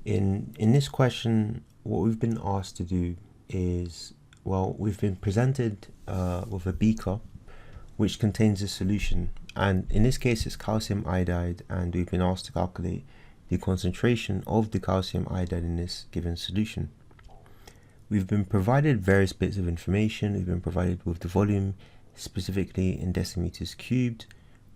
In this question, what we've been asked to do is, well, we've been presented with a beaker which contains a solution, and in this case it's calcium iodide, and we've been asked to calculate the concentration of the calcium iodide in this given solution. We've been provided various bits of information. We've been provided with the volume, specifically in decimeters cubed.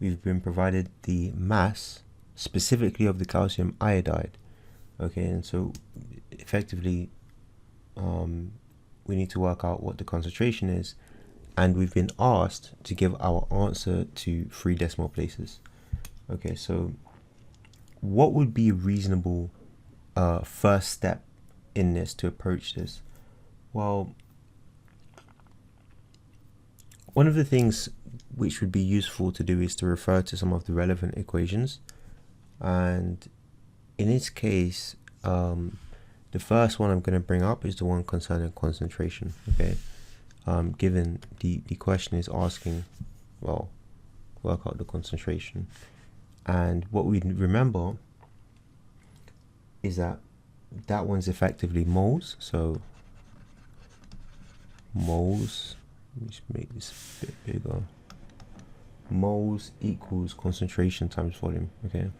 We've been provided the mass, specifically of the calcium iodide. Okay, and so effectively we need to work out what the concentration is, and we've been asked to give our answer to 3 decimal places. Okay, so what would be a reasonable first step in this to approach this? Well, one of the things which would be useful to do is to refer to some of the relevant equations, and in this case the first one I'm going to bring up is the one concerning concentration. Okay, given the question is asking, well, work out the concentration, and what we remember is that one's effectively moles. So moles, let me just make this a bit bigger. Moles equals concentration times volume. Okay,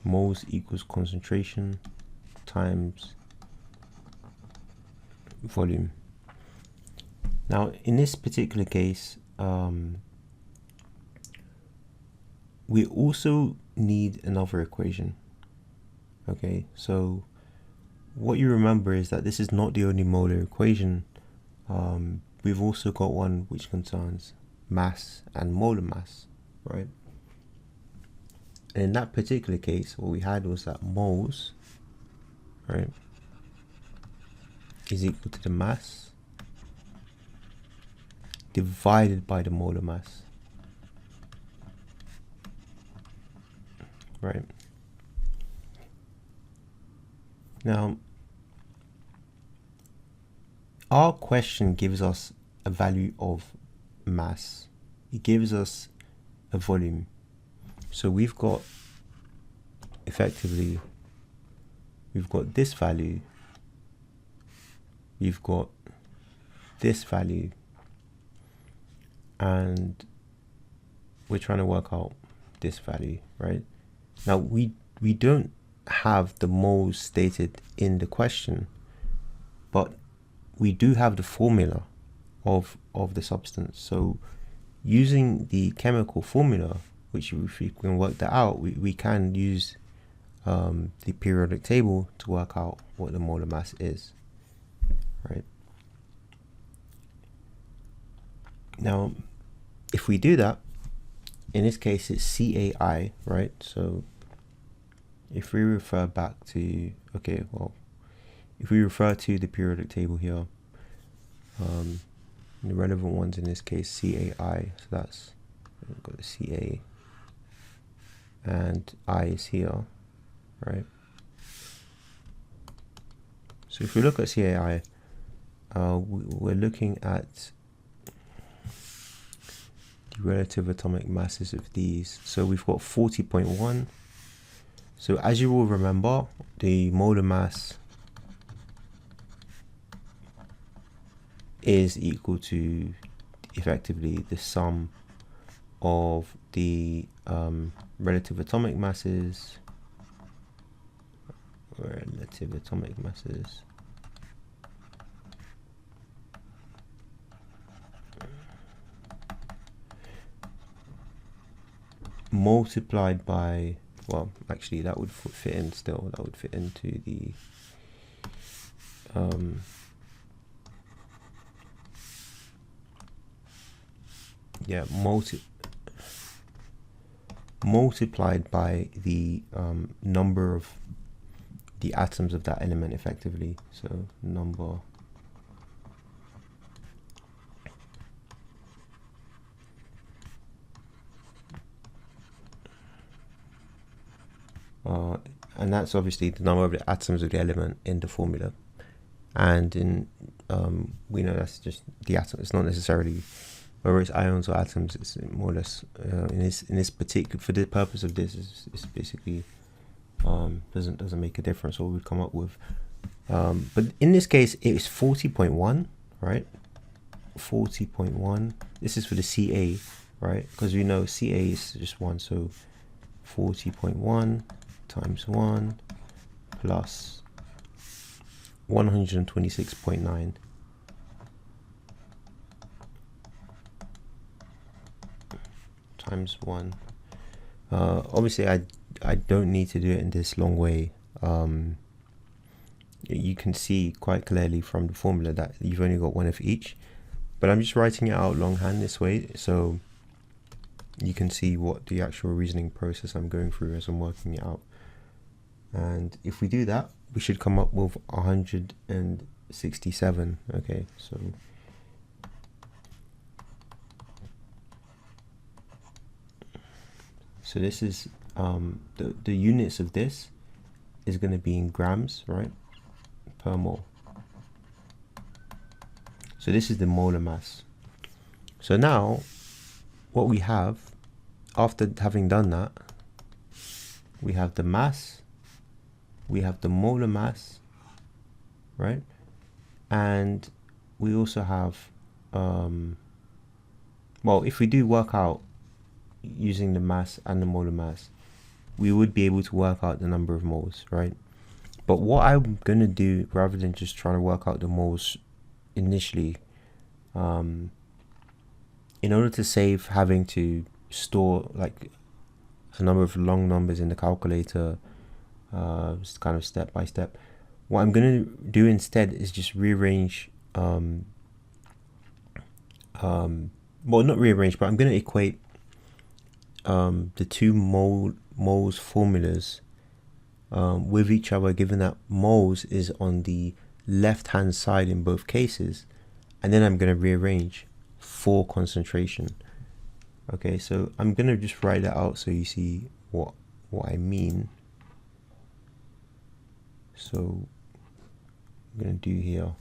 moles equals concentration times volume. Now in this particular case, we also need another equation. Okay, so what you remember is that this is not the only molar equation. We've also got one which concerns mass and molar mass, right? And in that particular case, what we had was that moles, right, is equal to the mass divided by the molar mass, right? Now, our question gives us a value of mass. It gives us a volume. So we've got, effectively, we've got this value, we've got this value, and we're trying to work out this value, right? Now we don't have the moles stated in the question, but we do have the formula of the substance. So using the chemical formula, which if we can work that out, we can use the periodic table to work out what the molar mass is, right? Now if we do that, in this case it's CAI, right? So if we refer back to, okay, well, if we refer to the periodic table here, the relevant ones in this case CAI, so that's, we've got the CA and I is here, right? So if we look at CAI, we're looking at the relative atomic masses of these. So we've got 40.1. So as you will remember, the molar mass is equal to effectively the sum of the relative atomic masses, multiplied by, well, actually that would fit in still, that would fit into the yeah, multiplied by the number of the atoms of that element effectively. So number and that's obviously the number of the atoms of the element in the formula, and in we know that's just the atom. It's not necessarily whether it's ions or atoms, it's more or less in this particular, for the purpose of this, it's basically doesn't make a difference what we come up with. But in this case, it is 40.1, right? 40.1. This is for the CA, right? Because we know CA is just 1, so 40.1 times 1 plus 126.9 times 1. Obviously, I don't need to do it in this long way. You can see quite clearly from the formula that you've only got one of each, but I'm just writing it out longhand this way so you can see what the actual reasoning process I'm going through as I'm working it out. And if we do that, we should come up with 167. Okay, so this is the units of this is going to be in grams, right, per mole. So this is the molar mass. So now what we have, after having done that, we have the mass, we have the molar mass, right? And we also have, well, if we do work out using the mass and the molar mass, we would be able to work out the number of moles, right? But what I'm going to do, rather than just trying to work out the moles initially, in order to save having to store like a number of long numbers in the calculator, just kind of step by step, what I'm going to do instead is just rearrange, well, not rearrange, but I'm going to equate the two moles formulas with each other, given that moles is on the left hand side in both cases, and then I'm going to rearrange for concentration. Okay, so I'm going to just write that out so you see what I mean. So I'm going to do here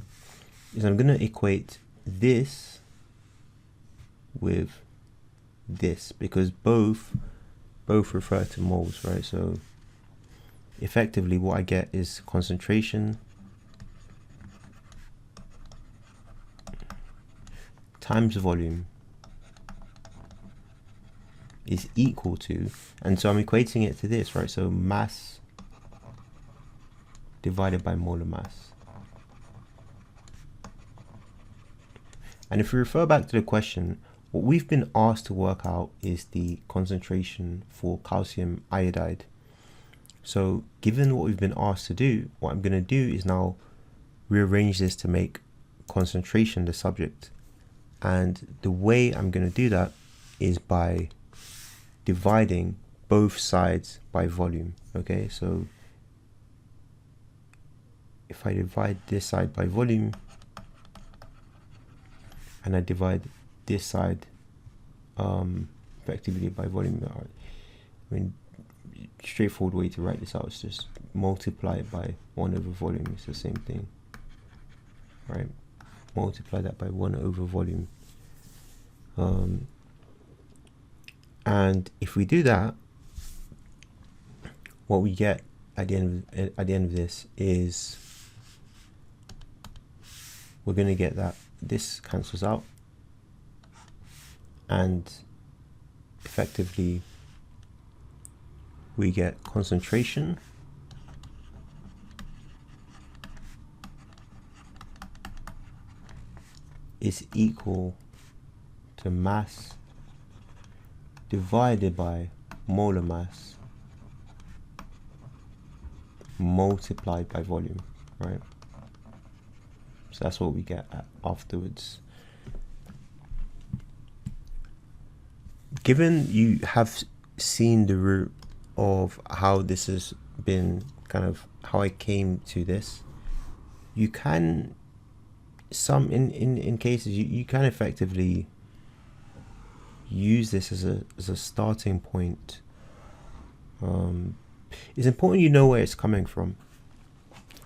is I'm going to equate this with this, because both refer to moles, right? So effectively what I get is concentration times volume is equal to, and so I'm equating it to this, right? So mass divided by molar mass. And if we refer back to the question, what we've been asked to work out is the concentration for calcium iodide. So given what we've been asked to do, what I'm going to do is now rearrange this to make concentration the subject. And the way I'm going to do that is by dividing both sides by volume. Okay, so if I divide this side by volume and I divide this side effectively by volume, I mean, straightforward way to write this out is just multiply it by 1 over volume. It's the same thing, right? Multiply that by 1 over volume, and if we do that, what we get at the end of this is we're going to get that this cancels out, and effectively we get concentration is equal to mass divided by molar mass multiplied by volume, right? So that's what we get afterwards. Given you have seen the root of how this has been, kind of how I came to this, you can, in cases you can effectively use this as a starting point. It's important you know where it's coming from,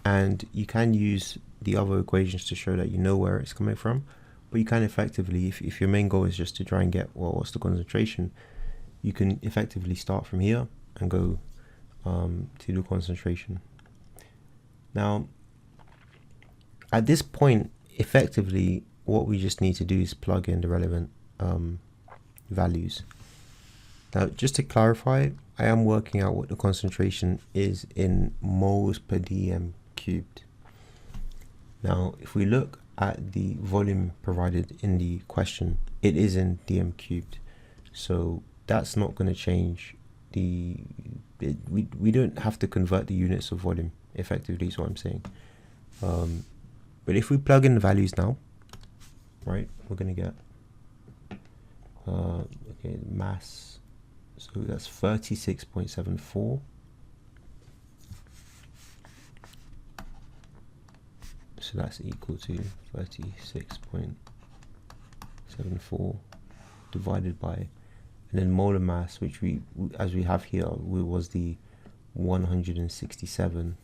and you can use the other equations to show that you know where it's coming from, but you can effectively, if your main goal is just to try and get, well, what's the concentration, you can effectively start from here and go to the concentration. Now, at this point, effectively, what we just need to do is plug in the relevant values. Now, just to clarify, I am working out what the concentration is in moles per dm³. Now, if we look at the volume provided in the question, it is in dm³. So that's not going to change we don't have to convert the units of volume, effectively, is what I'm saying. But if we plug in the values now, right, we're going to get okay, mass, so that's 36.74. So that's equal to 36.74 divided by, and then molar mass, which we, as we have here, was the 167,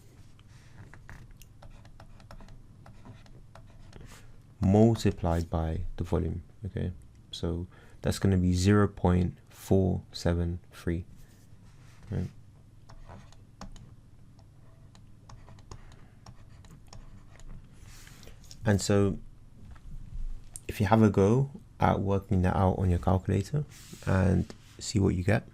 multiplied by the volume. Okay, so that's going to be 0.473, right? And so if you have a go at working that out on your calculator and see what you get,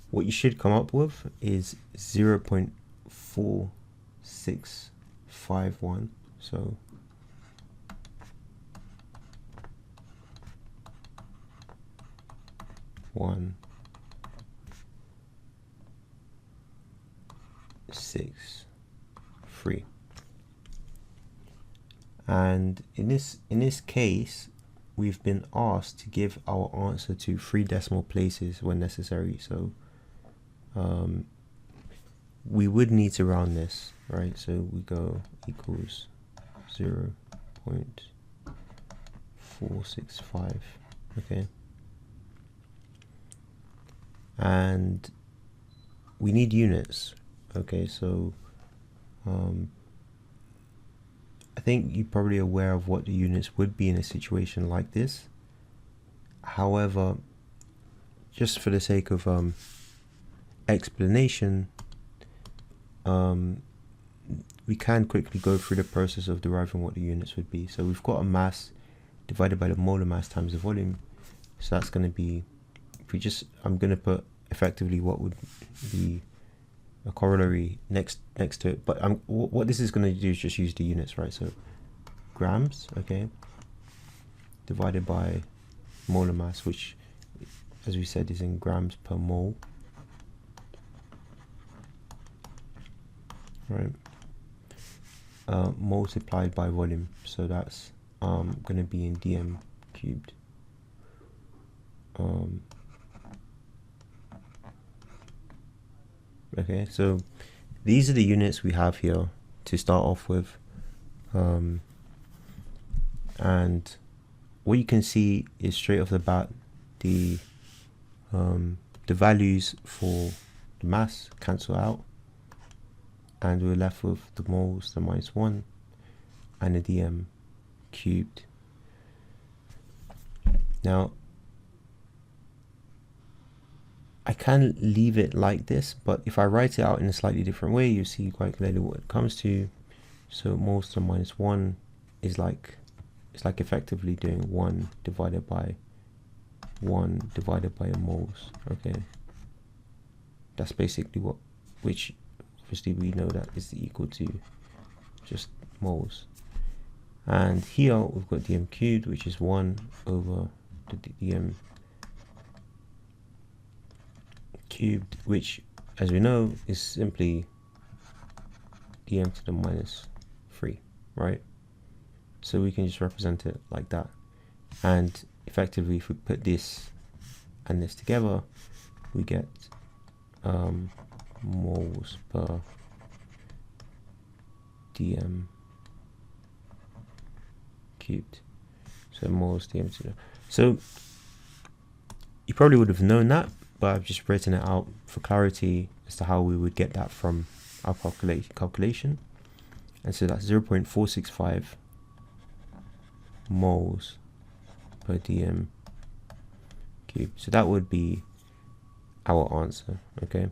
what you should come up with is 0.4651. So one 6 3, and in this case we've been asked to give our answer to 3 decimal places when necessary, so we would need to round this, right? So we go equals 0.465, okay, and we need units. Okay, so I think you're probably aware of what the units would be in a situation like this. However, just for the sake of explanation, we can quickly go through the process of deriving what the units would be. So we've got a mass divided by the molar mass times the volume. So that's going to be, if we just, I'm going to put effectively what would be a corollary next to it, but what this is going to do is just use the units, right? So grams, okay, divided by molar mass, which, as we said, is in grams per mole, right? Multiplied by volume, so that's going to be in dm³. Okay, so these are the units we have here to start off with, and what you can see is straight off the bat the values for the mass cancel out, and we're left with the moles, the -1, and the dm³. Now I can leave it like this, but if I write it out in a slightly different way, you see quite clearly what it comes to. So moles to the -1 is like, it's like effectively doing 1 divided by 1 divided by a moles. Okay, that's basically what, which obviously we know that is equal to just moles. And here we've got dm³, which is 1 over the dm³ cubed, which, as we know, is simply dm to the -3, right? So we can just represent it like that, and effectively if we put this and this together, we get moles per dm³. So moles dm to the, so you probably would have known that, but I've just written it out for clarity as to how we would get that from our calculation. and so that's 0.465 moles per dm cubed. So that would be our answer. Okay.